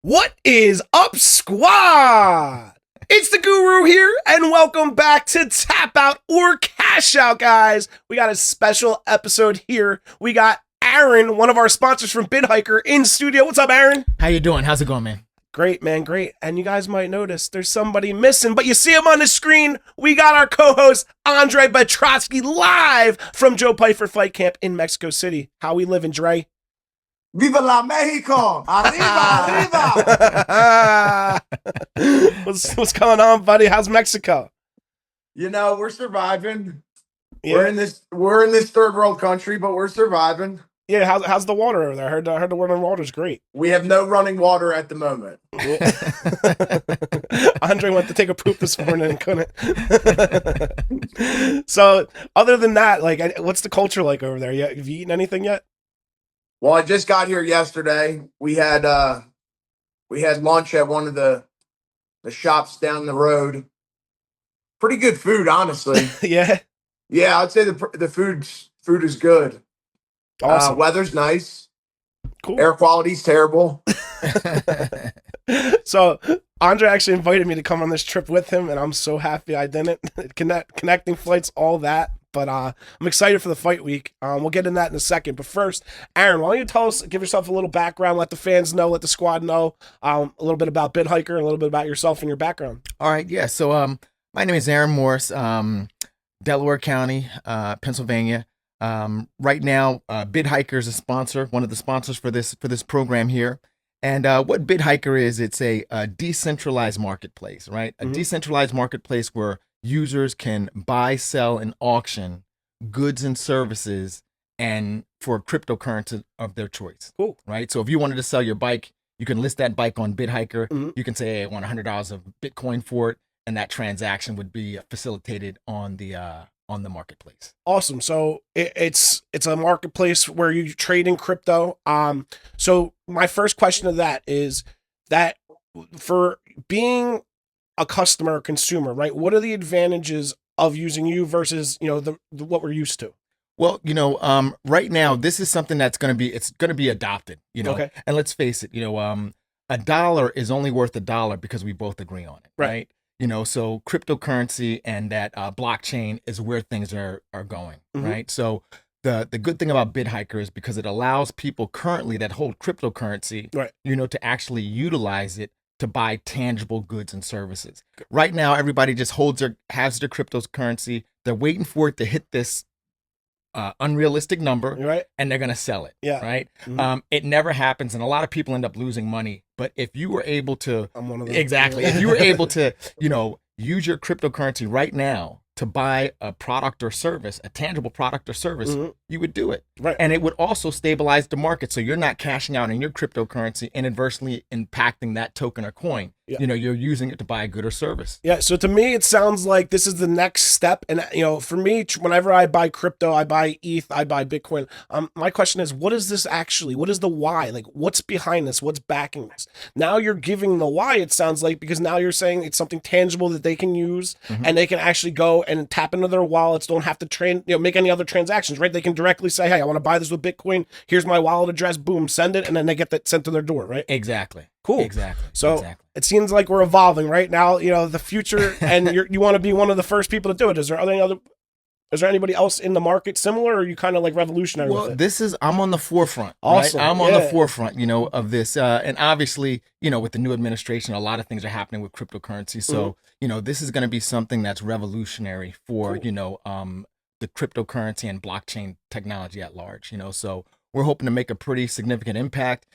What is up, squad? It's the Guru here, and welcome back to Tap Out or Cash Out, guys. We got a special episode here. We got Aaron, one of our sponsors from Bidhiker, in studio. What's up, Aaron? How you doing? How's it going, man? Great, man, great. And you guys might notice there's somebody missing, but you see him on the screen. We got our co-host, Andre Petroski, live from Joe Pyfer Fight Camp in Mexico City. How we living, Dre? Viva la Mexico! Arriba, arriba! What's going on, buddy? How's Mexico? You know, we're surviving. Yeah. We're in this third world country, but we're surviving. Yeah, how's the water over there? I heard the running water's great. We have no running water at the moment. Andre went to take a poop this morning and couldn't. So, other than that, like, what's the culture like over there? Have you eaten anything yet? Well, I just got here yesterday. We had lunch at one of the shops down the road. Pretty good food, honestly. Yeah. Yeah, I'd say the food is good. Awesome. Weather's nice. Cool. Air quality's terrible. So Andre actually invited me to come on this trip with him, and I'm so happy I didn't. Connecting flights, all that. But I'm excited for the fight week. We'll get into that in a second. But first, Aaron, why don't you give yourself a little background, let the fans know, let the squad know a little bit about Bidhiker and a little bit about yourself and your background. All right, yeah. So my name is Aaron Morris, Delaware County, Pennsylvania. Right now, Bidhiker is a sponsor, one of the sponsors for this program here. And what Bidhiker is, it's a decentralized marketplace, right? A decentralized marketplace where users can buy, sell, and auction goods and services and for cryptocurrency of their choice. Cool. Right? So if you wanted to sell your bike, you can list that bike on Bidhiker. You can say, hey, I want $100 of Bitcoin for it, and that transaction would be facilitated on the marketplace. Awesome. So it's a marketplace where you trade in crypto. So my first question to that is that for being a customer or consumer, right? What are the advantages of using you versus, what we're used to? Well, right now, this is something that's going to be adopted, Okay. And let's face it, a dollar is only worth a dollar because we both agree on it. Right. So cryptocurrency and that blockchain is where things are going. Right. So the good thing about Bidhiker is because it allows people currently that hold cryptocurrency, right, to actually utilize it to buy tangible goods and services. Right now, everybody just has their cryptocurrency. They're waiting for it to hit this unrealistic number, right, and they're going to sell it. Yeah. Right. It never happens, and a lot of people end up losing money. But if you were able to, I'm one of them. Exactly. If you were able to, use your cryptocurrency right now to buy a product or service, a tangible product or service, you would do it. Right. And it would also stabilize the market. So you're not cashing out in your cryptocurrency and adversely impacting that token or coin. Yeah. You're using it to buy a good or service. Yeah. So to me, it sounds like this is the next step. And, for me, whenever I buy crypto, I buy ETH, I buy Bitcoin. My question is, what is this actually? What is the why? Like, what's behind this? What's backing this? Now you're giving the why, it sounds like, because now you're saying it's something tangible that they can use and they can actually go and tap into their wallets, don't have to make any other transactions, right? They can directly say, hey, I want to buy this with Bitcoin. Here's my wallet address. Boom, send it. And then they get that sent to their door, right? Exactly. Cool. Exactly. So it seems like we're evolving right now, the future, and you want to be one of the first people to do it. Is there anybody else in the market similar, or are you kind of like revolutionary with it? I'm on the forefront. Awesome. Right? I'm on the forefront, of this. And obviously, with the new administration, a lot of things are happening with cryptocurrency. So, this is going to be something that's revolutionary for, the cryptocurrency and blockchain technology at large, so we're hoping to make a pretty significant impact,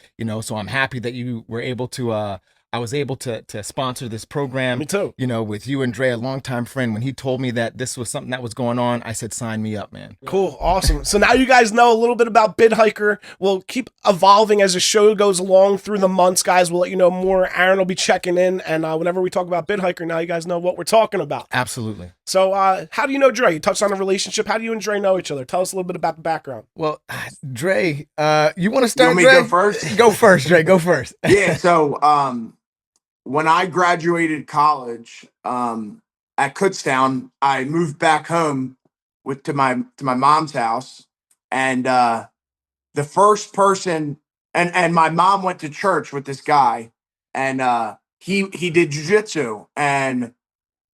so I'm happy that you were able to, I was able to sponsor this program. Me too. With you and Dre, a longtime friend. When he told me that this was something that was going on, I said, sign me up, man. Cool. Awesome. So now you guys know a little bit about Bidhiker. We'll keep evolving as the show goes along through the months, guys. We'll let you know more. Aaron will be checking in. And whenever we talk about Bidhiker, now you guys know what we're talking about. Absolutely. So how do you know Dre? You touched on a relationship. How do you and Dre know each other? Tell us a little bit about the background. Well, Dre, you want to start, You want me Dre? to go first? Go first, Dre. Go first. Yeah, so when I graduated college at Kutztown, I moved back home to my mom's house, and the first person, and my mom went to church with this guy, and he did jujitsu, and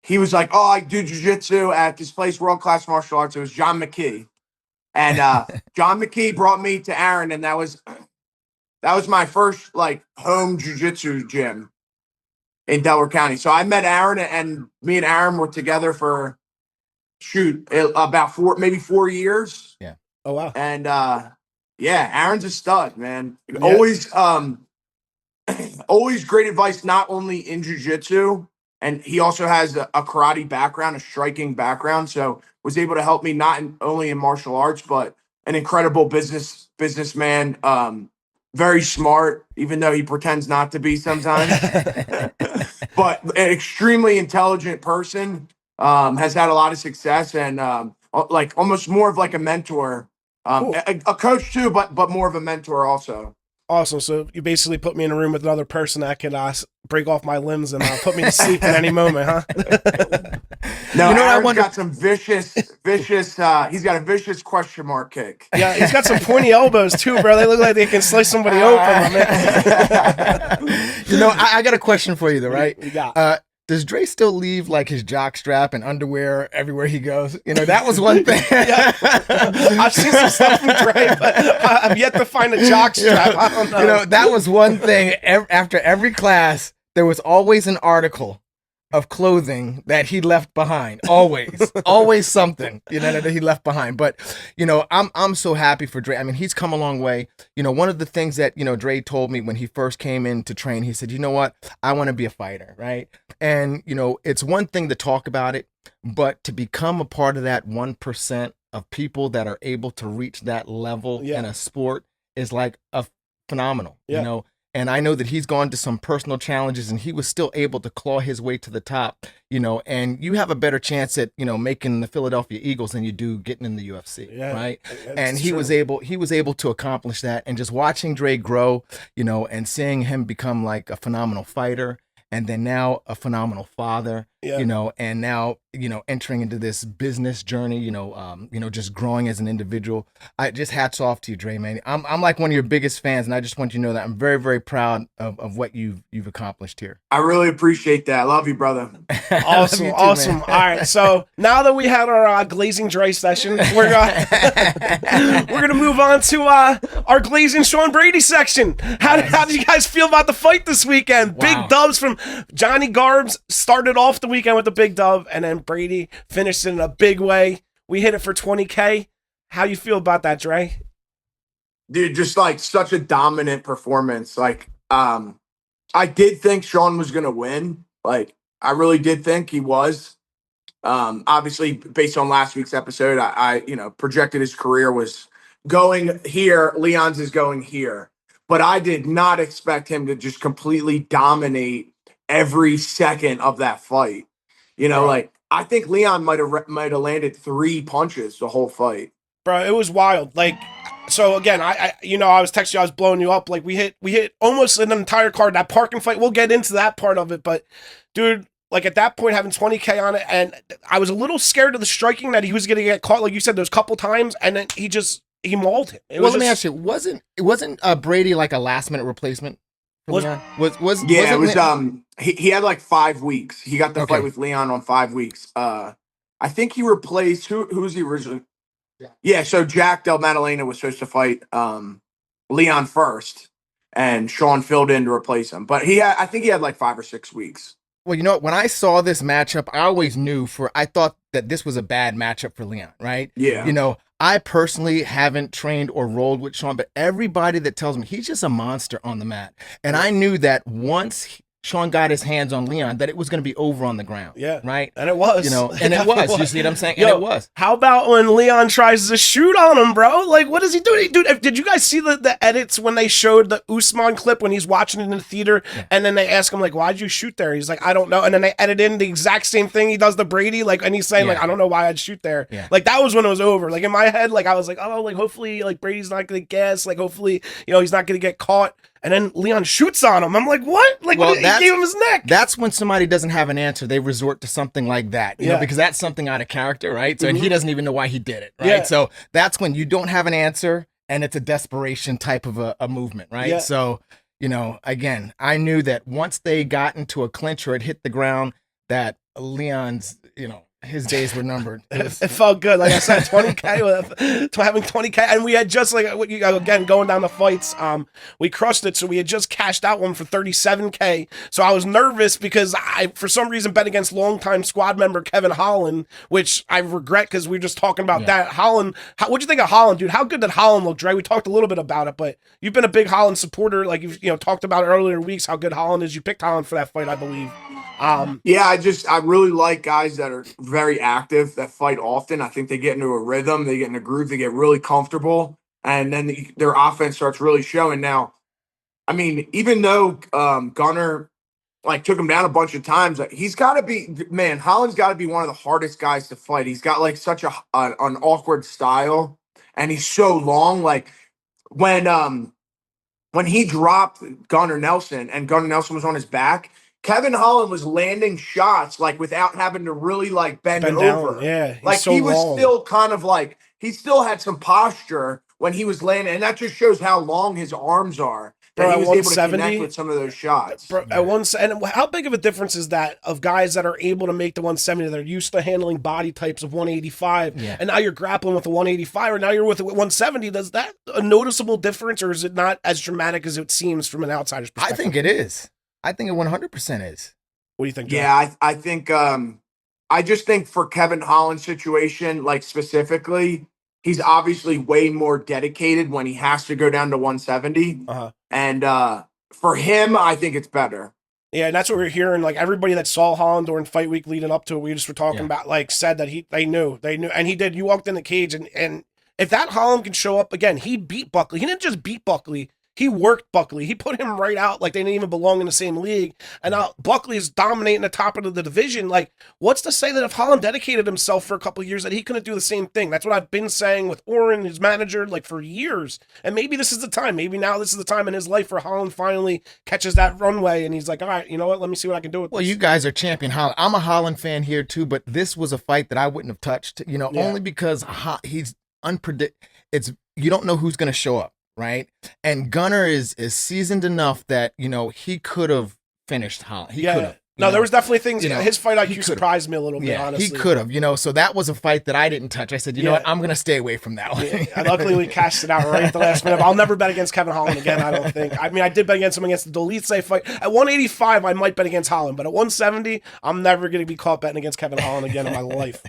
he was like, "Oh, I do jujitsu at this place, World Class Martial Arts." It was John McKee, and John McKee brought me to Aaron, and that was my first like home jujitsu gym in Delaware County. So I met Aaron, and me and Aaron were together for about 4 years. Yeah. Oh wow. And yeah, Aaron's a stud, man. Yeah. Always great advice, not only in jiu-jitsu, and he also has a karate background, a striking background. So was able to help me only in martial arts, but an incredible businessman. Very smart, even though he pretends not to be sometimes. But an extremely intelligent person. Has had a lot of success, and like almost more of like a mentor. Cool. A coach too, but more of a mentor also. Awesome. So you basically put me in a room with another person that could break off my limbs and put me to sleep at any moment, huh? No, Aaron's got some vicious. He's got a vicious question mark kick. Yeah, he's got some pointy elbows too, bro. They look like they can slice somebody open, my man. I got a question for you though, right? You got. Does Dre still leave like his jock strap and underwear everywhere he goes? That was one thing. Yeah. I've seen some stuff from Dre, but I've yet to find a jock strap. I don't know. That was one thing. After every class, there was always an article of clothing that he left behind. Always something, that he left behind. But, I'm so happy for Dre. I mean, he's come a long way. One of the things that, Dre told me when he first came in to train, he said, you know what? I want to be a fighter, right? And, it's one thing to talk about it, but to become a part of that 1% of people that are able to reach that level in a sport is like a phenomenal, And I know that he's gone to some personal challenges and he was still able to claw his way to the top, and you have a better chance at, making the Philadelphia Eagles than you do getting in the UFC, right? And he was able to accomplish that, and just watching Dre grow, and seeing him become like a phenomenal fighter, and then now a phenomenal father, and now, entering into this business journey, just growing as an individual. I just hats off to you, Dre, man. I'm like one of your biggest fans, and I just want you to know that I'm very, very proud of what you've accomplished here. I really appreciate that. I love you, brother. Awesome. You too, awesome. man. All right. So now that we had our glazing Dre session, we're gonna move on to our glazing Sean Brady section. How did you guys feel about the fight this weekend? Wow. Big dubs from Johnny Garbs. Started off the weekend with a big dub, and then Brady finished in a big way. We hit it for 20K. How you feel about that, Dre? Dude, just like such a dominant performance. Like, I did think Sean was gonna win. Like, I really did think he was. Obviously, based on last week's episode, I projected his career was going here. Leon's is going here, but I did not expect him to just completely dominate every second of that fight. Like I think Leon might have landed 3 punches the whole fight. Bro, it was wild. Like, so again, I was texting you, I was blowing you up. Like we hit almost an entire card. That parking fight, we'll get into that part of it, but dude, like at that point having 20K on it, and I was a little scared of the striking that he was gonna get caught, like you said, there's a couple times, and then he mauled him. Let me ask you, wasn't Brady like a last minute replacement? It was he had like 5 weeks. He got the fight with Leon on 5 weeks. I think he replaced who was the original? Yeah, so Jack Del Maddalena was supposed to fight Leon first, and Sean filled in to replace him. But I think he had like 5 or 6 weeks. Well, when I saw this matchup, I always knew I thought that this was a bad matchup for Leon, right? Yeah. I personally haven't trained or rolled with Sean, but everybody that tells me he's just a monster on the mat. And I knew that once Sean got his hands on Leon, that it was going to be over on the ground. Yeah. Right? And it was. And it was. You see what I'm saying? And it was. How about when Leon tries to shoot on him, bro? Like, what is he doing? Dude, did you guys see the edits when they showed the Usman clip when he's watching it in the theater, and then they ask him, like, why'd you shoot there? He's like, I don't know. And then they edit in the exact same thing he does to Brady, like, and he's saying, like, I don't know why I'd shoot there. Yeah. Like, that was when it was over. Like, in my head, like, I was like, oh, like, hopefully, like, Brady's not going to guess. Like, hopefully, he's not going to get caught. And then Leon shoots on him. I'm like, what? Like, he gave him his neck. That's when somebody doesn't have an answer. They resort to something like that, you know, because that's something out of character, right? So, and he doesn't even know why he did it, right? Yeah. So that's when you don't have an answer, and it's a desperation type of a movement, right? Yeah. So, again, I knew that once they got into a clinch or it hit the ground, that Leon's, his days were numbered. It felt good. Like I said, 20K with having 20K. And we had just again, going down the fights, we crushed it. So we had just cashed out one for 37K. So I was nervous because I, for some reason, bet against longtime squad member Kevin Holland, which I regret because we were just talking about that. Holland, what'd you think of Holland, dude? How good did Holland look, Dre? We talked a little bit about it, but you've been a big Holland supporter. Like you've talked about earlier weeks, how good Holland is. You picked Holland for that fight, I believe. Yeah, I really like guys that are very active, that fight often. I think they get into a rhythm, they get in a groove, they get really comfortable, and then their offense starts really showing. Now, I mean, even though Gunner like took him down a bunch of times, he's got to be, man, Holland's got to be one of the hardest guys to fight. He's got like such an awkward style, and he's so long. Like when he dropped Gunnar Nelson and Gunnar Nelson was on his back, Kevin Holland was landing shots like without having to really like bend over. Down. Yeah, like so he was long. still kind of like he still had some posture when he was landing, and that just shows how long his arms are. That Bro, he was able to 170? connect with some of those shots. Bro, and how big of a difference is that of guys that are able to make the 170 that are used to handling body types of 185, and now you're grappling with a 185, or now you're with a 170? Does that a noticeable difference, or is it not as dramatic as it seems from an outsider's perspective? I think it is. I think it 100% is. What do you think, Joe? Yeah, I think I just think for Kevin Holland's situation, like specifically, he's obviously way more dedicated when he has to go down to 170. And for him, I think it's better. Yeah, and that's what we're hearing. Like everybody that saw Holland during fight week leading up to it, we just were talking about, like said that they knew, and he did. You walked in the cage, and if that Holland can show up again, he beat Buckley. He didn't just beat Buckley. He worked Buckley. He put him right out like they didn't even belong in the same league. And now Buckley is dominating the top of the division. Like, what's to say that if Holland dedicated himself for a couple of years that he couldn't do the same thing? That's what I've been saying with Oren, his manager, like for years. And maybe this is the time. Maybe now this is the time in his life where Holland finally catches that runway and he's like, all right, you know what? Let me see what I can do with this. Well, you guys are champion Holland. I'm a Holland fan here too, but this was a fight that I wouldn't have touched, only because he's unpredictable. You don't know who's going to show up. Right. And Gunnar is seasoned enough that, he could have finished Holland. He could have. No, there was definitely things, his fight IQ surprised me a little bit, honestly. He could have, so that was a fight that I didn't touch. I said, you know what, I'm going to stay away from that one. And luckily we cashed it out right at the last minute. I'll never bet against Kevin Holland again, I don't think. I mean, I did bet against him against the Dolice fight. At 185, I might bet against Holland, but at 170, I'm never going to be caught betting against Kevin Holland again in my life.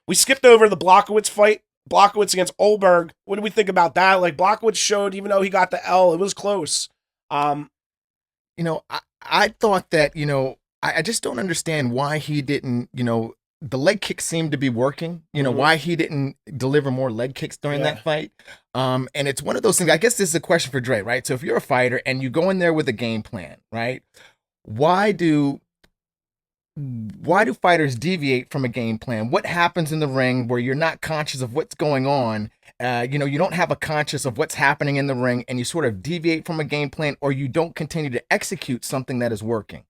We skipped over the Blachowicz fight. Blachowicz against Olberg. What do we think about that? Like Blachowicz showed, even though he got the L, it was close. I thought that, I just don't understand why he didn't, the leg kicks seemed to be working, why he didn't deliver more leg kicks during that fight. And it's one of those things, I guess this is a question for Dre, right? So if you're a fighter and you go in there with a game plan, right? Why do fighters deviate from a game plan? What happens in the ring where you're not conscious of what's going on? You don't have a conscious of what's happening in the ring, and you sort of deviate from a game plan, or you don't continue to execute something that is working.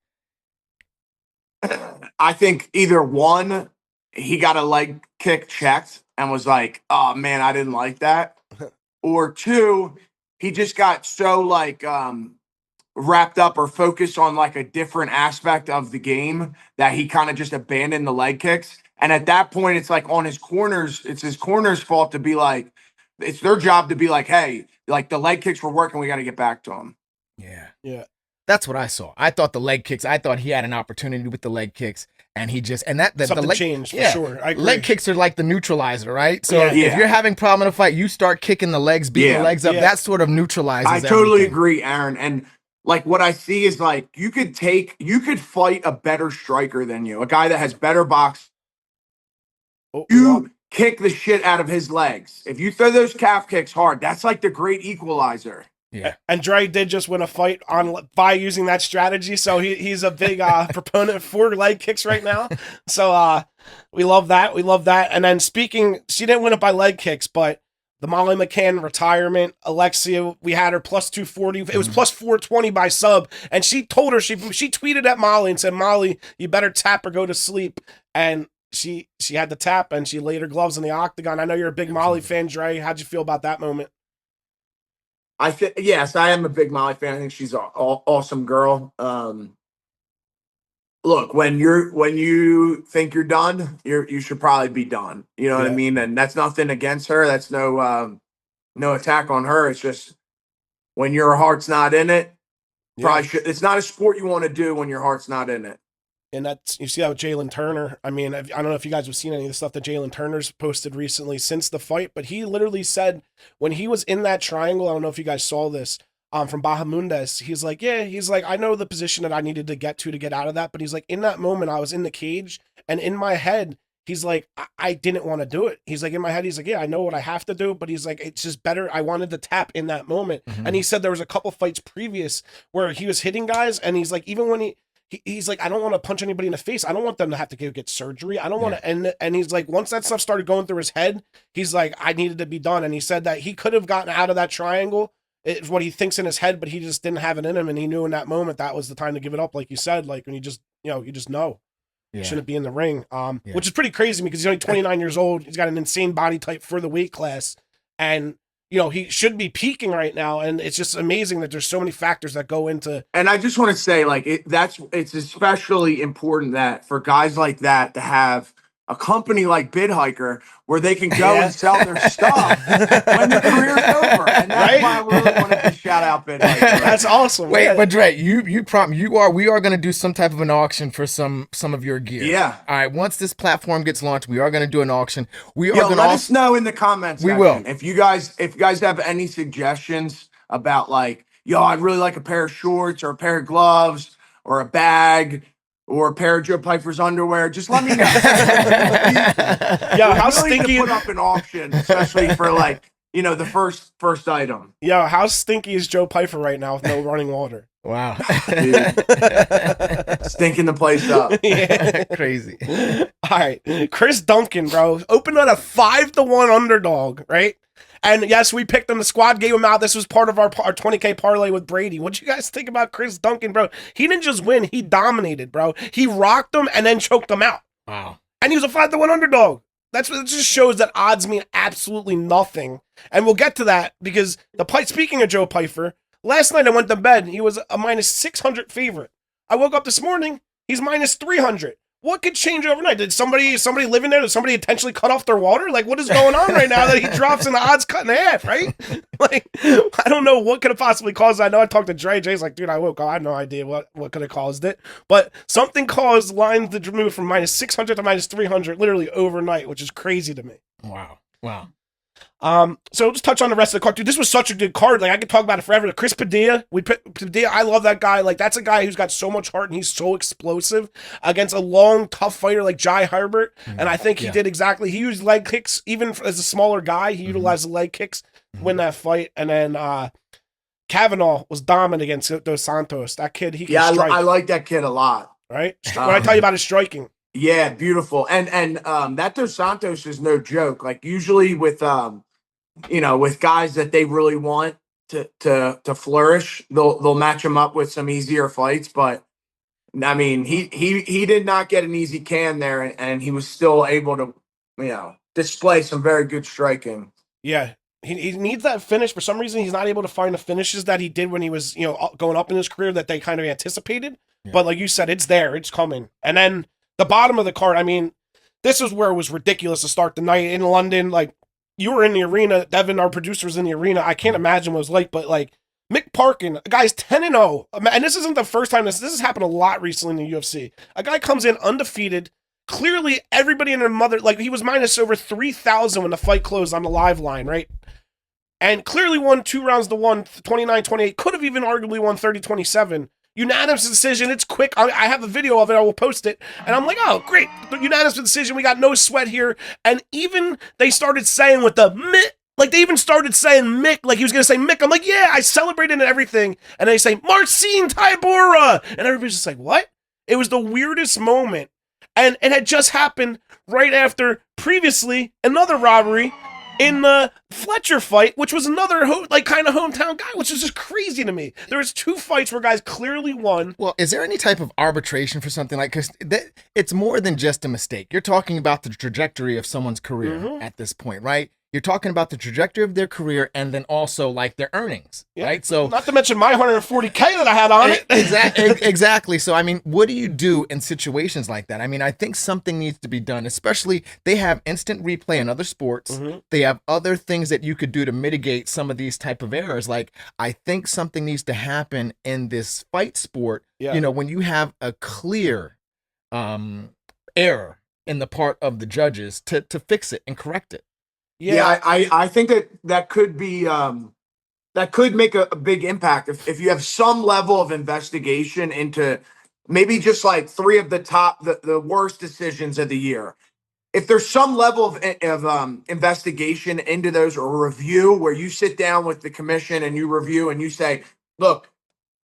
I think either one, he got a leg kick checked and was like, oh man, I didn't like that. Or two, he just got so like wrapped up or focused on like a different aspect of the game that he kind of just abandoned the leg kicks. And at that point, it's like on his corners, it's his corner's fault to be like, it's their job to be like, hey, like the leg kicks were working, we got to get back to them. Yeah. That's what I saw. I thought he had an opportunity with the leg kicks, and he just, and the leg changed for sure. I agree. Leg kicks are like the neutralizer, right? So if you're having problem in a fight, you start kicking the legs, beating the legs up. That sort of neutralizes I totally everything. agree, Aaron. And like what I see is like you could fight a better striker than you, a guy that has better box. You kick the shit out of his legs. If you throw those calf kicks hard, that's like the great equalizer. Yeah. And Dre did just win a fight by using that strategy, so he's a big proponent for leg kicks right now. So we love that. And then she didn't win it by leg kicks, but the Molly McCann retirement, Alexia, we had her plus 240. It was plus 420 by sub, and she told her she tweeted at Molly and said, Molly, you better tap or go to sleep. And she had to tap, and she laid her gloves in the octagon. I know you're a big Molly fan, Dre. How'd you feel about that moment? I think yes, I am a big Molly fan. I think she's an awesome girl. Look, when you think you're done, you should probably be done. You know what I Yeah. mean? And that's nothing against her. That's no attack on her. It's just when your heart's not in it, Yeah. it's not a sport you want to do when your heart's not in it. And that's, you see that with Jalen Turner. I mean, I don't know if you guys have seen any of the stuff that Jalen Turner's posted recently since the fight, but he literally said when he was in that triangle, I don't know if you guys saw this, from Bahamundes, he's like, I know the position that I needed to get out of that, but he's like, in that moment, I was in the cage, and in my head, he's like, I didn't want to do it. He's like, in my head, he's like, yeah, I know what I have to do, but he's like, it's just better. I wanted to tap in that moment. And he said there was a couple fights previous where he was hitting guys, and he's like, even when he's like, I don't want to punch anybody in the face. I don't want them to have to get surgery. I don't want to. And he's like, once that stuff started going through his head, he's like, I needed to be done. And he said that he could have gotten out of that triangle. It's what he thinks in his head, but he just didn't have it in him. And he knew in that moment that was the time to give it up. Like you said, like when you just know. You shouldn't be in the ring. Which is pretty crazy because he's only 29 years old. He's got an insane body type for the weight class. And he should be peaking right now, and it's just amazing that there's so many factors that go into. And I just want to say, like, it's especially important that for guys like that to have a company like Bidhiker where they can go and sell their stuff when their career's over. And that's why I really wanted to shout out Bidhiker. That's awesome. Wait, but Dre, we are going to do some type of an auction for some of your gear. Yeah. All right. Once this platform gets launched, we are going to do an auction. We are going to let us know in the comments. We will. If you guys have any suggestions about like, I'd really like a pair of shorts or a pair of gloves or a bag or a pair of Joe Pyfer's underwear, just let me know. How stinky to put up an auction, especially for like, the first item. Yeah, how stinky is Joe Pyfer right now with no running water? Wow. Stinking the place up. Crazy. All right. Chris Duncan, bro. Opened on a 5-1 underdog, right? And yes, we picked him. The squad gave him out. This was part of our 20K parlay with Brady. What you guys think about Chris Duncan, bro? He didn't just win. He dominated, bro. He rocked him and then choked him out. Wow. And he was a 5-1 underdog. That's what it just shows, that odds mean absolutely nothing. And we'll get to that because speaking of Joe Pyfer, last night I went to bed. He was a minus 600 favorite. I woke up this morning. He's minus 300. What could change overnight? Did somebody live in there? Did somebody intentionally cut off their water? Like, what is going on right now that he drops and the odds cut in half, right? Like, I don't know what could have possibly caused it. I know I talked to Dre. Dre's like, dude, I woke up. I had no idea what could have caused it. But something caused lines to move from minus 600 to minus 300 literally overnight, which is crazy to me. Wow. So just touch on the rest of the card, dude. This was such a good card. Like, I could talk about it forever. Chris Padilla, I love that guy. Like, that's a guy who's got so much heart and he's so explosive against a long, tough fighter like Jai Herbert. And I think he did exactly. He used leg kicks even as a smaller guy. He utilized the leg kicks to win that fight. And then Kavanaugh was dominant against Dos Santos. That kid, he can strike. I like that kid a lot. Right? When I tell you about his striking. Yeah, beautiful. And that Dos Santos is no joke. Like, usually with with guys that they really want to flourish, they'll match him up with some easier fights. But I mean, he did not get an easy can there, and he was still able to display some very good striking. Yeah. He needs that finish. For some reason, he's not able to find the finishes that he did when he was going up in his career that they kind of anticipated. Yeah. But like you said, it's there, it's coming. And then the bottom of the card, I mean, this is where it was ridiculous to start the night in London. Like, you were in the arena, Devin, our producer, was in the arena. I can't imagine what it was like, but like Mick Parkin, a guy's 10-0. And this isn't the first time this has happened a lot recently in the UFC. A guy comes in undefeated. Clearly, everybody and their mother, like, he was minus over 3,000 when the fight closed on the live line, right? And clearly won 2 rounds to 1, 29-28. Could have even arguably won 30-27. Unanimous decision. It's quick. I have a video of it. I will post it. And I'm like, oh, great. Unanimous decision. We got no sweat here. And even they started saying with the Mick, like they even started saying Mick, like he was going to say Mick. I'm like, yeah, I celebrated and everything. And they say, Marcin Tybura. And everybody's just like, what? It was the weirdest moment. And it had just happened right after previously another robbery in the Fletcher fight, which was another kind of hometown guy, which is just crazy to me. There was 2 fights where guys clearly won. Well, is there any type of arbitration for something like, because it's more than just a mistake. You're talking about the trajectory of someone's career at this point, right? You're talking about the trajectory of their career and then also like their earnings, right? So not to mention my 140K that I had on it. Exactly. So I mean, what do you do in situations like that? I mean, I think something needs to be done, especially they have instant replay in other sports. They have other things that you could do to mitigate some of these type of errors. Like I think something needs to happen in this fight sport, you know, when you have a clear error in the part of the judges to fix it and correct it. I think that could be that could make a big impact if you have some level of investigation into maybe just like three of the worst decisions of the year. If there's some level of investigation into those or review where you sit down with the commission and you review and you say, look,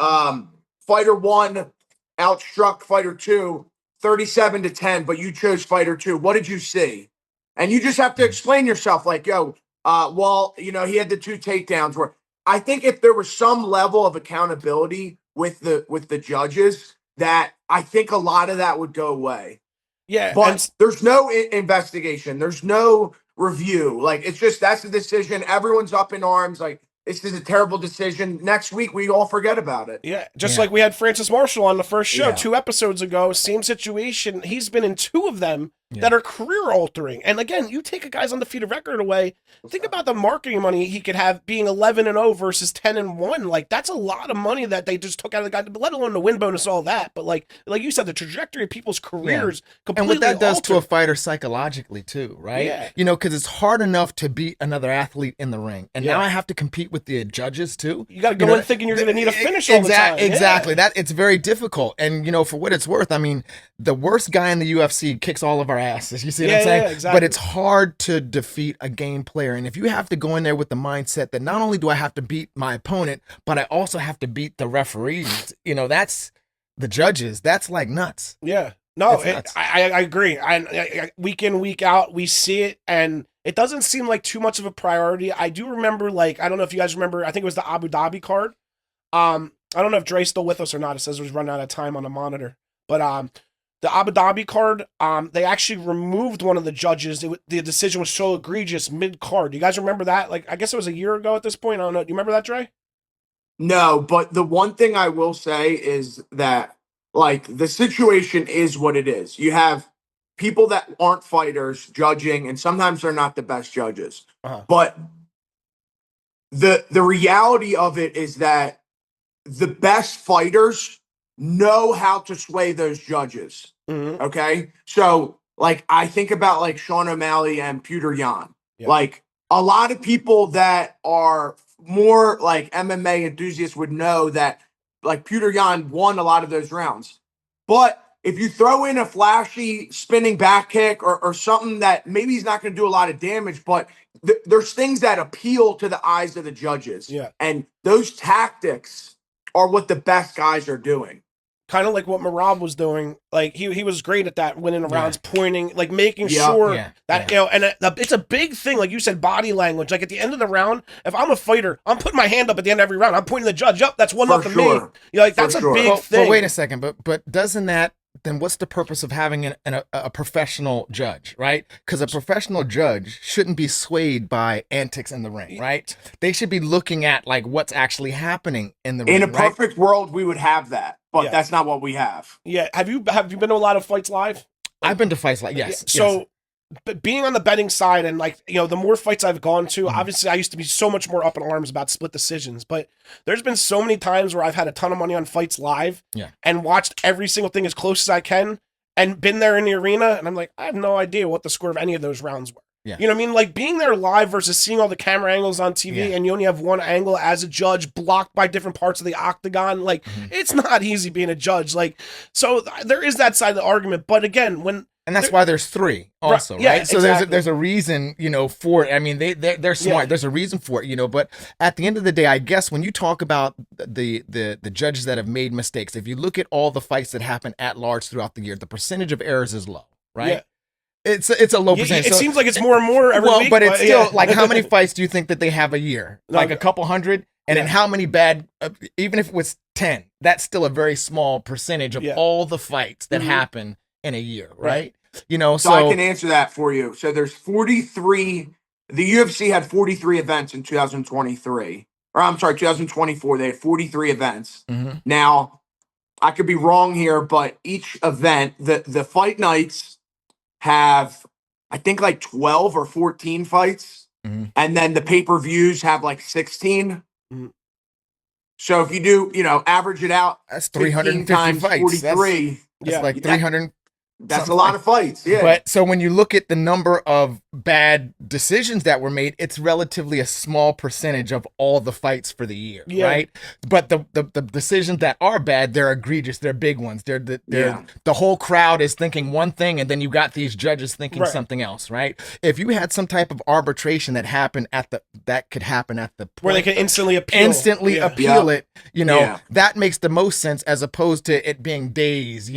fighter one outstruck fighter two 37-10, but you chose fighter two. What did you see? And you just have to explain yourself like, yo, well, you know, he had the 2 takedowns where I think if there was some level of accountability with the judges, that I think a lot of that would go away. Yeah. But there's no investigation. There's no review. Like, it's just, that's the decision. Everyone's up in arms. Like, this is a terrible decision. Next week, we all forget about it. Yeah, just like we had Francis Marshall on the first show 2 episodes ago. Same situation. He's been in 2 of them that are career altering. And again, you take a guy's undefeated record away. Think about the marketing money he could have being 11-0 versus 10-1. Like, that's a lot of money that they just took out of the guy, let alone the win bonus, all that. But like you said, the trajectory of people's careers completely and what that does altered. to a fighter psychologically too, right? Yeah. You know, because it's hard enough to beat another athlete in the ring, and now I have to compete with the judges too. You got to go in thinking you're going to need a finish all the time. Exactly. That it's very difficult, and you know, for what it's worth, I mean, the worst guy in the UFC kicks all of our asses. You see what I'm saying? Yeah, exactly. But it's hard to defeat a game player, and if you have to go in there with the mindset that not only do I have to beat my opponent, but I also have to beat the referees. You know, that's the judges. That's like nuts. Yeah. No, I agree. I week in, week out, we see it, and it doesn't seem like too much of a priority. I do remember, like, I don't know if you guys remember, I think it was the Abu Dhabi card. I don't know if Dre's still with us or not. It says it was running out of time on the monitor. But the Abu Dhabi card, they actually removed one of the judges. The decision was so egregious mid-card. Do you guys remember that? Like, I guess it was a year ago at this point. I don't know. Do you remember that, Dre? No, but the one thing I will say is that, like, the situation is what it is. You have people that aren't fighters judging, and sometimes they're not the best judges. But the reality of it is that the best fighters know how to sway those judges. Okay? So, like, I think about, like, Sean O'Malley and Peter Yan. Like, a lot of people that are more, like, MMA enthusiasts would know that, like, Peter Yan won a lot of those rounds. But if you throw in a flashy spinning back kick or something that maybe he's not going to do a lot of damage, but there's things that appeal to the eyes of the judges. Yeah. And those tactics are what the best guys are doing. Kind of like what Merab was doing. Like, he was great at that, winning the rounds, pointing, like, making sure that, you know, and it's a big thing. Like you said, body language. Like, at the end of the round, if I'm a fighter, I'm putting my hand up at the end of every round. I'm pointing the judge up. That's 1-0 me. You know, like, that's a big thing. But wait a second. But doesn't that, then what's the purpose of having a professional judge, right? Because a professional judge shouldn't be swayed by antics in the ring, right? They should be looking at, like, what's actually happening in the ring. In a perfect world, we would have that, but that's not what we have. Yeah. Have you been to a lot of fights live? I've been to fights live, yes. So, but being on the betting side and, like, you know, the more fights I've gone to, obviously I used to be so much more up in arms about split decisions, but there's been so many times where I've had a ton of money on fights live and watched every single thing as close as I can and been there in the arena. And I'm like, I have no idea what the score of any of those rounds were. You know what I mean? Like, being there live versus seeing all the camera angles on TV and you only have one angle as a judge blocked by different parts of the octagon. Like, it's not easy being a judge. Like, so there is that side of the argument. But again, and that's why there's 3 also, right? Yeah, so there's a reason, you know, for it. I mean, they're smart. Yeah. There's a reason for it, you know. But at the end of the day, I guess when you talk about the judges that have made mistakes, if you look at all the fights that happen at large throughout the year, the percentage of errors is low, right? Yeah. It's a low percentage. It seems like it's more and more every week. But it's still, like, how many fights do you think that they have a year? Like a couple hundred? And then how many bad, even if it was 10, that's still a very small percentage of all the fights that happen in a year, right? You know, so I can answer that for you. So there's 43 the UFC had 43 events in 2023. Or I'm sorry, 2024. They had 43 events. Mhm. Now, I could be wrong here, but each event, the fight nights have, I think, like 12 or 14 fights. Mhm. And then the pay-per-views have like 16. Mhm. So if you do, average it out, That's 15 350 times fights. 43, That's Yeah. like 300. that's a something lot like- of fights. Yeah. But so when you look at the number of bad decisions that were made, it's relatively a small percentage of all the fights for the year, Yeah. right? But the decisions that are bad, they're egregious, they're big ones. They're Yeah. the whole crowd is thinking one thing, and then you got these judges thinking Right. something else, right? If you had some type of arbitration that could happen at the point Where they can instantly appeal. Yeah. appeal it, Yeah. that makes the most sense as opposed to it being days,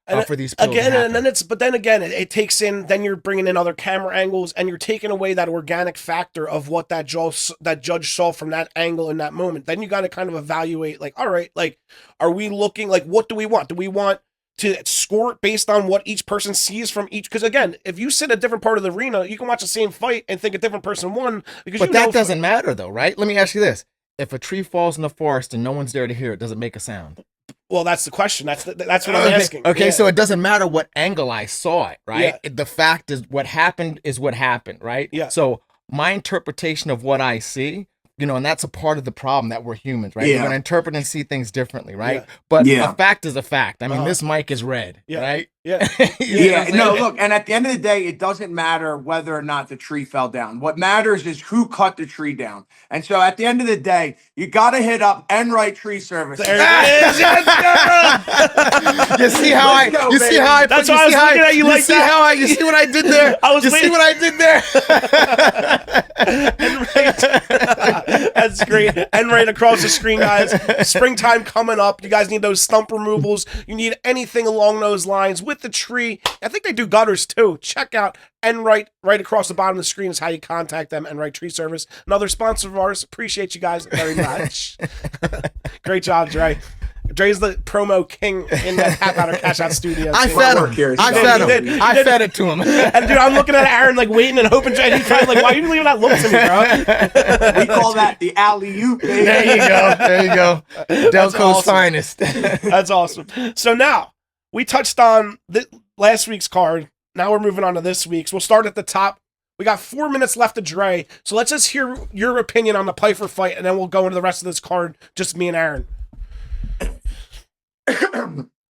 And for these appeals to again, and happen. then again, it takes in. Then you're bringing in other camera angles, and you're taking away that organic factor of what that judge saw from that angle in that moment. Then you got to kind of evaluate, like, all right, like, are we looking like what do we want? Do we want to score it based on what each person sees from each? Because again, if you sit a different part of the arena, you can watch the same fight and think a different person won. Because But that doesn't matter though, right? Let me ask you this. If a tree falls in the forest and no one's there to hear it, does it make a sound? Well, that's the question. That's what I'm asking. Okay, Yeah. so it doesn't matter what angle I saw it, right? Yeah. The fact is what happened, right? Yeah. So my interpretation of what I see, and that's a part of the problem that we're humans, right? We're Yeah. going to interpret and see things differently, right? Yeah. But Yeah. a fact is a fact. I mean, Uh-huh. this mic is red, Yeah. right? Yeah. You know what I'm No, saying? look, and at the end of the day, it doesn't matter whether or not the tree fell down. What matters is who cut the tree down. And so at the end of the day, you got to hit up Enright Tree Service. There it is. Yes, You see how Let's go, you see baby. how I That's put, why I was looking at you like see that. how I you see what I did there? I was you see waiting- what I did there? That's great. And right across the screen, guys. Springtime coming up. You guys need those stump removals. You need anything along those lines with the tree. I think they do gutters too. Check out Enright right across the bottom of the screen is how you contact them. Enright Tree Service, another sponsor of ours. Appreciate you guys very much. Great job, Dre. Dre's the promo king in the Tap Out or Cash Out studio. I too. fed work here him. is I done. fed You him. did. I You did. fed it to him. And dude, I'm looking at Aaron like waiting and hoping, and he's trying like, why are you leaving that look to me, bro? We call that the alley-oop, baby. There you go. There you go. Delco's awesome. finest. That's awesome. So now we touched on last week's card. Now we're moving on to this week's. We'll start at the top. We got 4 minutes left to Dre. So let's just hear your opinion on the Pyfer fight, and then we'll go into the rest of this card. Just me and Aaron.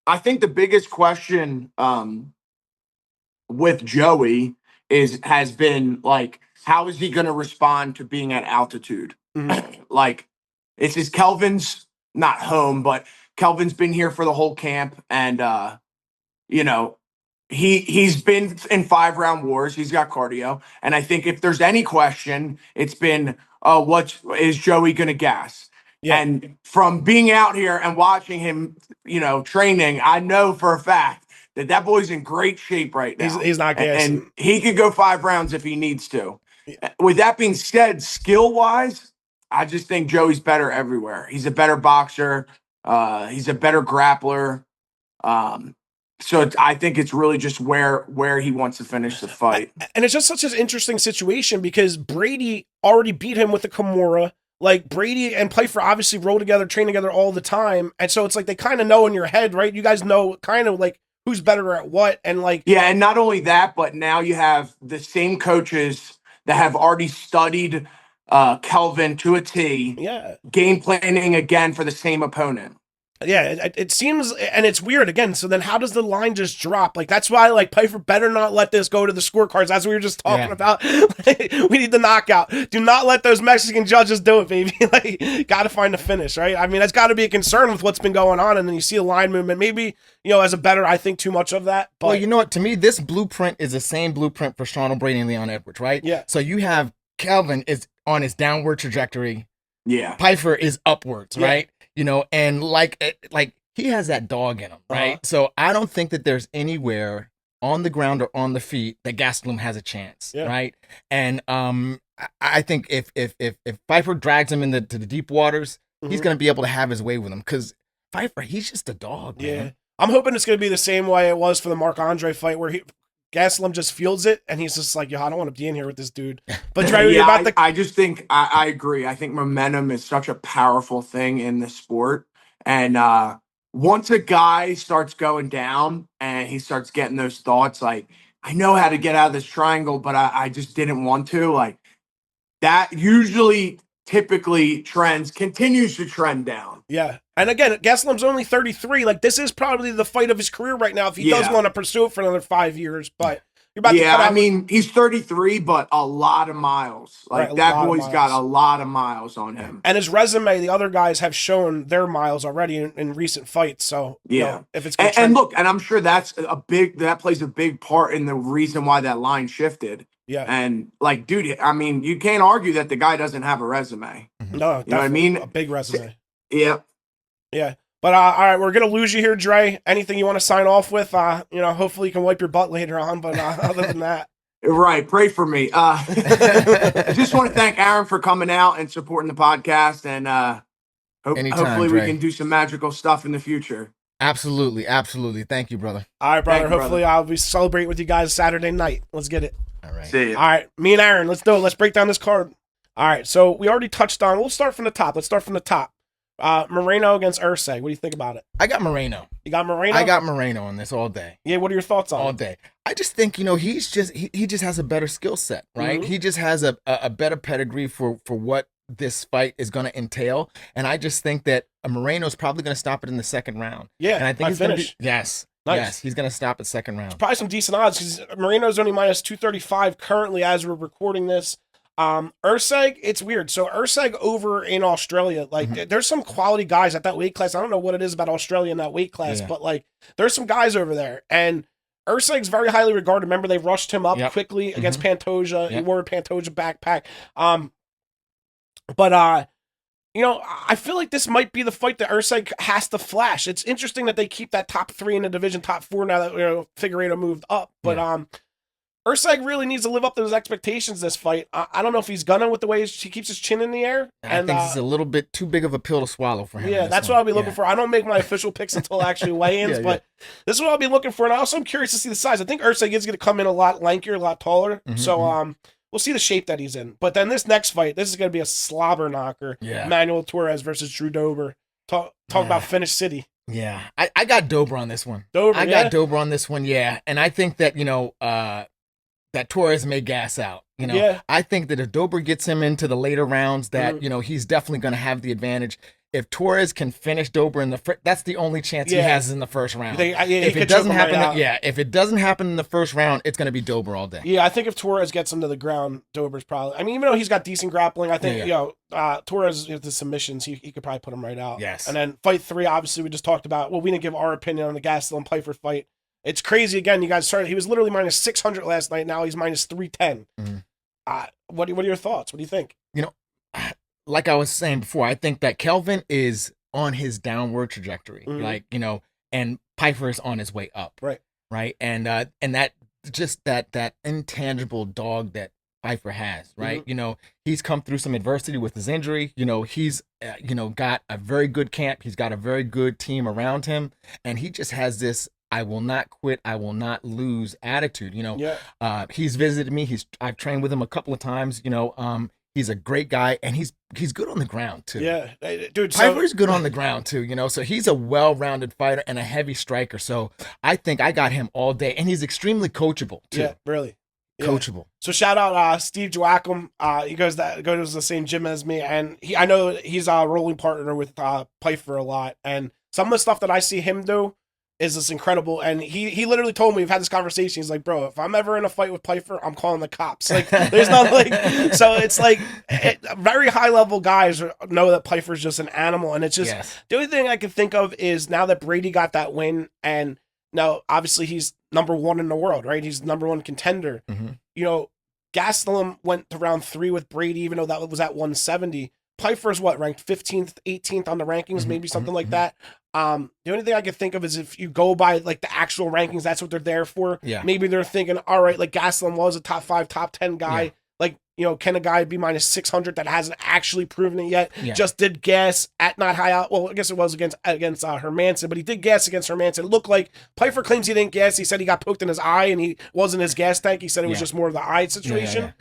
I think the biggest question with Joey has been like, how is he going to respond to being at altitude? Like, this is Kelvin's not home, but Kelvin's been here for the whole camp, and he's been in 5-round wars. He's got cardio, and I think if there's any question, it's been, what is Joey going to gas? Yeah. And from being out here and watching him, training, I know for a fact that boy's in great shape right now. He's not gassing. And he could go 5 rounds if he needs to. With that being said, skill-wise, I just think Joey's better everywhere. He's a better boxer. He's a better grappler. So I think it's really just where he wants to finish the fight. And it's just such an interesting situation because Brady already beat him with the Kimura. Like, Brady and Pyfer obviously roll together, train together all the time. And so it's like they kind of know in your head, right? You guys know kind of like who's better at what. And like, Yeah, and not only that, but now you have the same coaches that have already studied Kelvin to a T, yeah. game planning again for the same opponent. Yeah, it seems, and it's weird again. So then, how does the line just drop? Like, that's why, like, Pyfer better not let this go to the scorecards. That's what we were just talking about. We need the knockout. Do not let those Mexican judges do it, baby. Like, got to find a finish, right? I mean, that's got to be a concern with what's been going on. And then you see a line movement. Maybe, as a better, I think too much of that. But Well, you know what? To me, this blueprint is the same blueprint for Sean O'Brady and Leon Edwards, right? Yeah. So you have Kelvin is on his downward trajectory. Yeah. Pyfer is upwards, Yeah. right? And like he has that dog in him, right? Uh-huh. So I don't think that there's anywhere on the ground or on the feet that Gastelum has a chance, Yeah. right? And I think if Pyfer drags him into the deep waters, he's Mhm. gonna be able to have his way with him because Pyfer, he's just a dog, yeah. man. I'm hoping it's going to be the same way it was for the Marc Andre fight where Gastelum just feels it, and he's just like, yo, I don't want to be in here with this dude. But Dre, Yeah, about the I just think I agree. I think momentum is such a powerful thing in the sport. And once a guy starts going down and he starts getting those thoughts like, I know how to get out of this triangle, but I just didn't want to. Like that usually typically continues to trend down. yeah. And again, Gastelum's only 33. Like, this is probably the fight of his career right now if he does Yeah. want to pursue it for another 5 years. But you're about to Yeah, cut out. I mean, he's 33, but a lot of miles. Like Right, a that lot of boy's got miles. a lot of miles on him. And his resume, the other guys have shown their miles already in recent fights. So, you Yeah. know, if it's gonna And trend, look, and I'm sure that plays a big part in the reason why that line shifted. yeah. And like, dude, I mean, you can't argue that the guy doesn't have a resume. No, You know what I definitely mean? a big resume. Yeah. Yeah. But all right, we're gonna lose you here, Dre. Anything you want to sign off with? You know, hopefully you can wipe your butt later on. But other than that, Right. Pray for me. I just want to thank Aaron for coming out and supporting the podcast. And Anytime, hopefully Dre. we can do some magical stuff in the future. Absolutely. Absolutely. Thank you, brother. all right, brother. Thank you, Hopefully I'll be celebrating with you guys Saturday night. Let's get it. All right. See ya. All right, me and Aaron, let's do it. Let's break down this card. All right, so we already touched on. We'll start from the top. Let's start from the top. Moreno against Ursay. What do you think about it? I got Moreno. You got Moreno? I got Moreno on this all day. Yeah, what are your thoughts on All it? day. I just think, you know, he just has a better skill set, right? Mhm. He just has a better pedigree for what this fight is going to entail. And I just think that Moreno's probably going to stop it in the second round. Yeah, And I think by he's going to finish. yes. Nice. Yes, he's going to stop at second round. Probably some decent odds because Moreno's only minus 235 currently as we're recording this. Ursay, it's weird. So Ursay over in Australia, like there's some quality guys at that weight class. I don't know what it is about Australia in that weight class, Yeah. but like there's some guys over there. And Ursay's very highly regarded. Remember, they rushed him up Yep. quickly against Pantoja. He Yep. wore a Pantoja backpack. But you know, I feel like this might be the fight that Ursay has to flash. It's interesting that they keep that top 3 in the division, top 4 now that, you know, Figueiredo moved up. But Ursay really needs to live up to his expectations this fight. I don't know if he's gonna with the way he keeps his chin in the air. I think this is a little bit too big of a pill to swallow for him. Yeah, that's what I'll be looking for. I don't make my official picks until actually weigh-ins, but this is what I'll be looking for. And I also am curious to see the size. I think Ursay is going to come in a lot lankier, a lot taller. So we'll see the shape that he's in. But then this next fight, this is going to be a slobber knocker. Yeah. Manuel Torres versus Drew Dober. Talk about Finish City. Yeah, I got Dober on this one. Dober, I got Dober on this one, yeah. And I think that, you know, that Torres may gas out. You know, Yeah. I think that if Dober gets him into the later rounds, that, you know, he's definitely going to have the advantage. If Torres can finish Dober in that's the only chance he has in the first round. If it doesn't happen, if it doesn't happen in the first round, it's going to be Dober all day. Yeah, I think if Torres gets him to the ground, Dober's probably. I mean, even though he's got decent grappling, I think you know Torres with the submissions, he could probably put him right out. Yes. And then fight 3, obviously, we just talked about. Well, we didn't give our opinion on the Gastelum Pyfer fight. It's crazy. Again, you guys started. He was literally minus 600 last night. Now he's minus 310. What are your thoughts? What do you think? You know, like I was saying before, I think that Kelvin is on his downward trajectory. Like, you know, and Pyfer is on his way up. Right. And that just that intangible dog that Pyfer has, right? You know, he's come through some adversity with his injury. You know, he's you know, got a very good camp. He's got a very good team around him, and he just has this I will not quit, I will not lose attitude. You know, he's visited me. I've trained with him a couple of times. You know, he's a great guy, and he's good on the ground too. Yeah, dude. Pyfer's good on the ground too. You know, so he's a well-rounded fighter and a heavy striker. So I think I got him all day, and he's extremely coachable too. Yeah, really. Yeah. Coachable. So shout out Steve Joachim. He goes to the same gym as me, and I know he's a rolling partner with Pyfer a lot. And some of the stuff that I see him do is just incredible. And he literally told me, we've had this conversation. He's like, bro, if I'm ever in a fight with Pyfer, I'm calling the cops. Like, there's not like, so it's like very high level guys know that Pyfer's just an animal. And it's just the only thing I can think of is now that Brady got that win, and now obviously he's number 1 in the world, right? He's number 1 contender. You know, Gastelum went to round 3 with Brady, even though that was at 170. Pyfer's ranked 15th, 18th on the rankings, maybe something like that. The only thing I can think of is if you go by like the actual rankings, that's what they're there for. Yeah. Maybe they're thinking, all right, like Gastelum was a top 5, top 10 guy. Like can a guy be minus 600 that hasn't actually proven it yet? Yeah. Just did gas at not high out. Well, I guess it was against Hermanson, but he did gas against Hermanson. It looked like Pyfer claims he didn't gas. He said he got poked in his eye and he wasn't his gas tank. He said it was just more of the eye situation.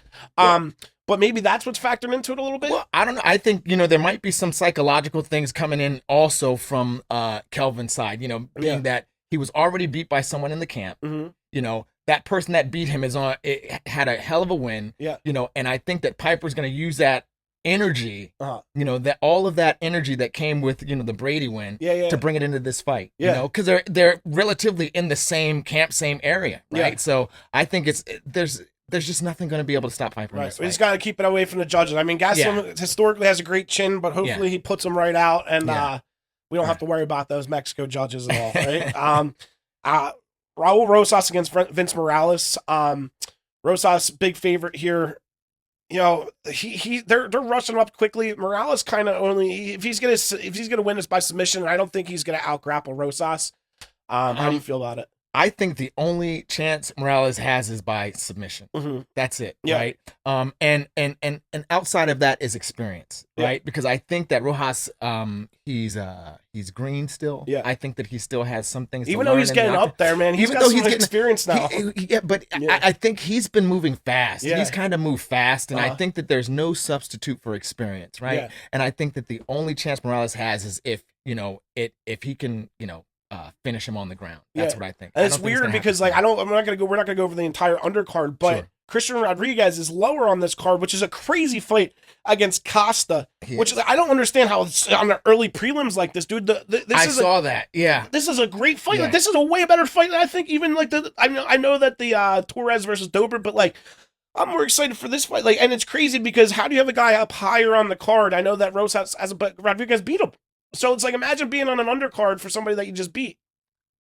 But maybe that's what's factoring into it a little bit. Well, I don't know. I think, there might be some psychological things coming in also from Kelvin's side, being that he was already beat by someone in the camp. That person that beat him had a hell of a win. And I think that Piper's going to use that energy, that all of that energy that came with, the Brady win to bring it into this fight, because they're relatively in the same camp, same area. Right. So I think there's just nothing going to be able to stop Piper. Right. We just got to keep it away from the judges. I mean, Gastelum historically has a great chin, but hopefully he puts them right out and we don't have to worry about those Mexico judges at all. Right. Raul Rosas against Vince Morales. Rosas, big favorite here. They're rushing him up quickly. Morales kind of only if he's gonna win this by submission. I don't think he's gonna out grapple Rosas. How do you feel about it? I think the only chance Morales has is by submission. That's it, right? And outside of that is experience, right? Because I think that Rojas, he's green still. I think that he still has some things. Even though he's getting up there, man, he's got some experience now. I think he's been moving fast. He's kind of moved fast, and I think that there's no substitute for experience, right? And I think that the only chance Morales has is if he can, finish him on the ground. That's what I think. And it's weird because we're not gonna go over the entire undercard, but Christian Rodriguez is lower on this card, which is a crazy fight against Costa, which I don't understand how it's on the early prelims like this, dude. I saw that. Yeah. This is a great fight. Like, this is a way better fight than I think even like I know that the Torres versus Dober, but like I'm more excited for this fight. Like, and it's crazy because how do you have a guy up higher on the card? I know that Rosas but Rodriguez beat him. So it's like, imagine being on an undercard for somebody that you just beat.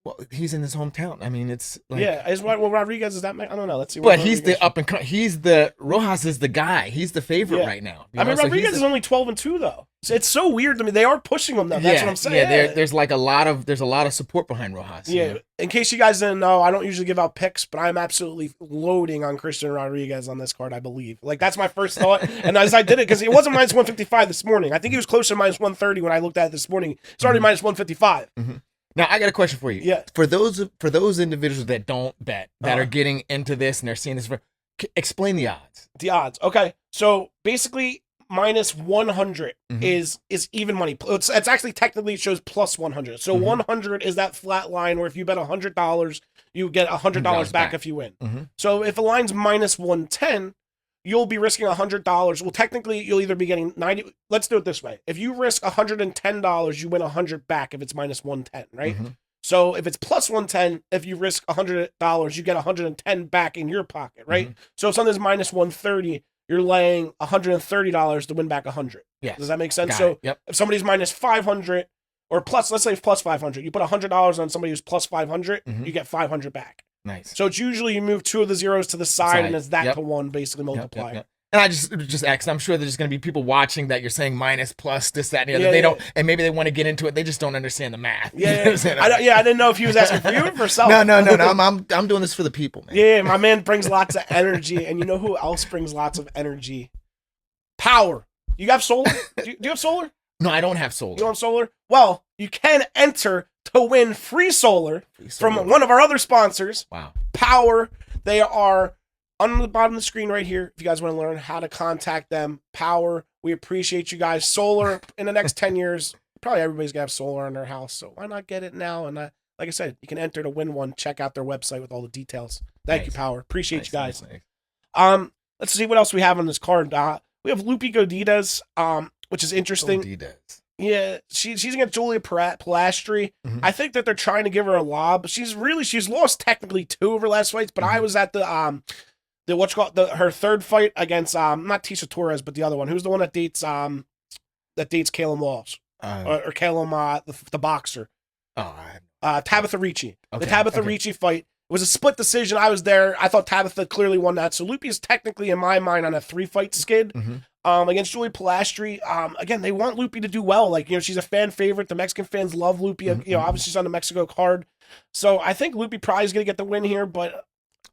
Well, he's in his hometown. I mean, it's like... Rodriguez is that... I don't know. Let's see. But he's the up-and-coming... Rojas is the guy. He's the favorite right now. Rodriguez is only 12-2, though. So it's so weird to me. They are pushing him, though. That's what I'm saying. Yeah, there's a lot of support behind Rojas. Yeah. In case you guys didn't know, I don't usually give out picks, but I'm absolutely loading on Christian Rodriguez on this card, I believe. Like, that's my first thought. And as I did it, because it wasn't minus 155 this morning. I think he was closer to minus 130 when I looked at it this morning. It's already minus 155. Now, I got a question for you. Yeah. For those individuals that don't bet, that are getting into this and they're seeing this, explain the odds. The odds. Okay. So basically, minus 100 is even money. It's actually technically it shows plus 100. So 100 is that flat line where if you bet $100, you get $100 back if you win. So if a line's minus 110, you'll be risking $100. Well, technically, you'll either be getting 90. Let's do it this way. If you risk $110, you win 100 back if it's minus 110, right? So if it's plus 110, if you risk $100, you get 110 back in your pocket, right? So if something's minus 130, you're laying $130 to win back 100. Yeah. Does that make sense? So if somebody's minus 500 or plus, let's say plus 500, you put $100 on somebody who's plus 500, you get 500 back. Nice. So it's usually you move two of the zeros to the side and it's that to one basically multiplier. And I just asked, I'm sure there's going to be people watching that you're saying minus, plus, this, that, and the other. They don't, and maybe they want to get into it. They just don't understand the math. I didn't know if he was asking for you or for himself. No. I'm doing this for the people, man. Yeah, my man brings lots of energy. And you know who else brings lots of energy? Power. You have solar? Do you have solar? No, I don't have solar. You don't have solar? Well, you can enter to win free solar from one of our other sponsors. Wow. Power. They are on the bottom of the screen right here. If you guys want to learn how to contact them, Power. We appreciate you guys. Solar in the next 10 years, probably everybody's going to have solar in their house. So why not get it now? And like I said, you can enter to win one. Check out their website with all the details. Thank you, Power. Appreciate you guys. Nice. Let's see what else we have on this card. We have Lupi Godidas, which is interesting. Godidas. Yeah, she's against Julia Pilastri. I think that they're trying to give her a lob. She's lost technically 2 of her last fights, but I was at the her third fight against not Tisha Torres, but the other one. Who's the one that dates Caleb Walsh or Caleb the boxer? Tabitha Ricci. Okay, the Tabitha Ricci fight. It was a split decision. I was there. I thought Tabitha clearly won that. So Lupi is technically, in my mind, on a 3-fight skid against Julie Pilastri. Again, they want Lupi to do well. Like, she's a fan favorite. The Mexican fans love Lupi. Obviously she's on the Mexico card. So I think Lupi probably is going to get the win here, but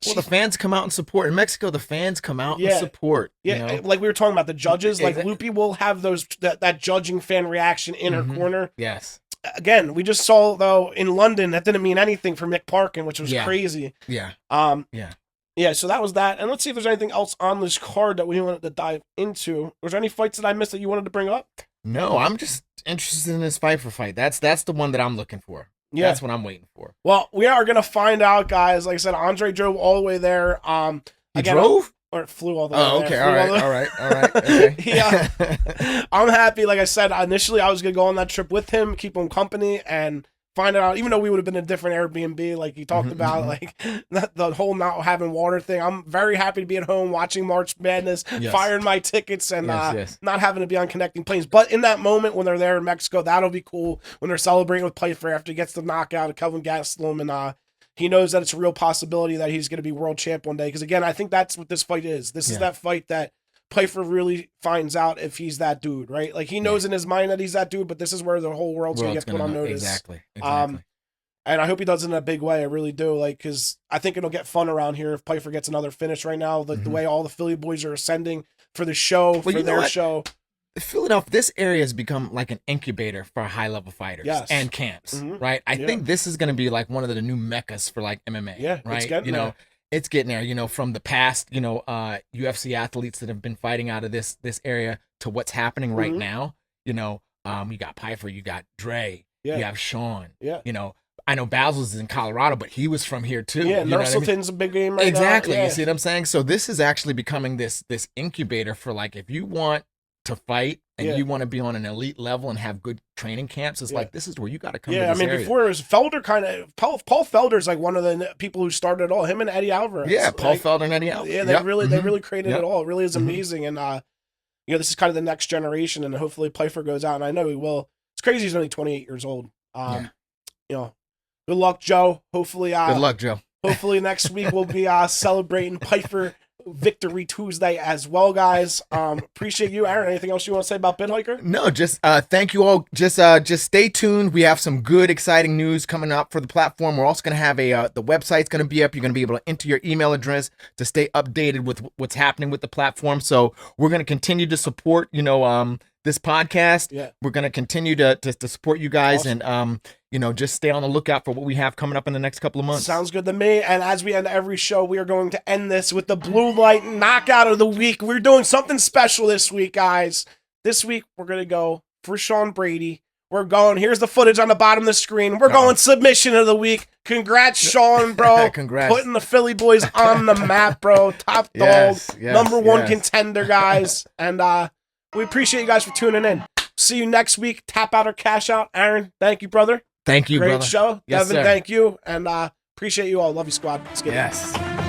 Well, the fans come out and support. In Mexico, the fans come out and Yeah. support. Yeah, You know? like we were talking about the judges, like Exactly. Loopy will have that judging fan reaction in her corner. Yes. Again, we just saw though in London that didn't mean anything for Mick Parkin, which was Yeah. crazy. Yeah. Yeah. Yeah, so that was that. And let's see if there's anything else on this card that we wanted to dive into. Was there any fights that I missed that you wanted to bring up? No, I'm just interested in this Pyfer fight. That's the one that I'm looking for. Yeah. That's what I'm waiting for. Well, we are gonna find out, guys. Like I said, Andre drove all the way there. He drove? Or flew all the way Oh, there. okay. Flew All right. Okay. Yeah. I'm happy. Like I said, initially I was gonna go on that trip with him, keep him company, and find out. Even though we would have been in a different Airbnb, like you talked about, like the whole not having water thing. I'm very happy to be at home watching March Madness, Yes. firing my tickets, and Yes. not having to be on connecting planes. But in that moment when they're there in Mexico, that'll be cool. When they're celebrating with Pyfer after he gets the knockout of Kelvin Gastelum, and he knows that it's a real possibility that he's going to be world champ one day. Because again, I think that's what this fight is. This is that fight that Pyfer really finds out if he's that dude, right? Like he knows in his mind that he's that dude, but this is where the whole world's going to get put on notice. Exactly. And I hope he does it in a big way. I really do. Like, because I think it'll get fun around here if Pyfer gets another finish right now. The way all the Philly boys are ascending for the show, for their show. Philadelphia, this area has become like an incubator for high level fighters and camps, right? I think this is going to be like one of the new meccas for like MMA. Yeah, right. It's getting there. It's getting there. You know, from the past, UFC athletes that have been fighting out of this area to what's happening right now. You know, you got Pyfer, you got Dre, you have Sean. Yeah. You know, I know Basil's in Colorado, but he was from here too. Yeah, you know what I mean? Nurselton's a big game right now. Exactly. Yeah. You see what I'm saying? So this is actually becoming this incubator for like if you want to fight and you want to be on an elite level and have good training camps, it's like this is where you got to come to this area. Before it was Felder Paul Felder's like one of the people who started it all. Him and Eddie Alvarez. Yeah, Paul Felder and Eddie Alvarez. Yeah, they really created it all. It really is amazing. And this is kind of the next generation, and hopefully Pyfer goes out, and I know he will. It's crazy he's only 28 years old. Good luck, Joe. Hopefully good luck, Joe. Hopefully next week we'll be celebrating Pyfer Victory Tuesday as well, guys. Appreciate you, Aaron. Anything else you want to say about Bidhiker? No, just thank you all. Just stay tuned. We have some good, exciting news coming up for the platform. We're also going to have the website's going to be up. You're going to be able to enter your email address to stay updated with what's happening with the platform. So we're going to continue to support, this podcast. Yeah. We're going to continue to support you guys and just stay on the lookout for what we have coming up in the next couple of months. Sounds good to me. And as we end every show, we are going to end this with the Blue Light Knockout of the Week. We're doing something special this week, guys. This week, we're going to go for Sean Brady. We're going, here's the footage on the bottom of the screen. We're going submission of the week. Congrats, Sean, bro. Congrats. Putting the Philly boys on the map, bro. Top dog. Number one contender, guys. And we appreciate you guys for tuning in. See you next week. Tap out or cash out. Aaron, thank you, brother. Thank you, Great brother. show. Yes, Devin, sir. thank you. And appreciate you all. Love you, squad. Let's get it. Yes.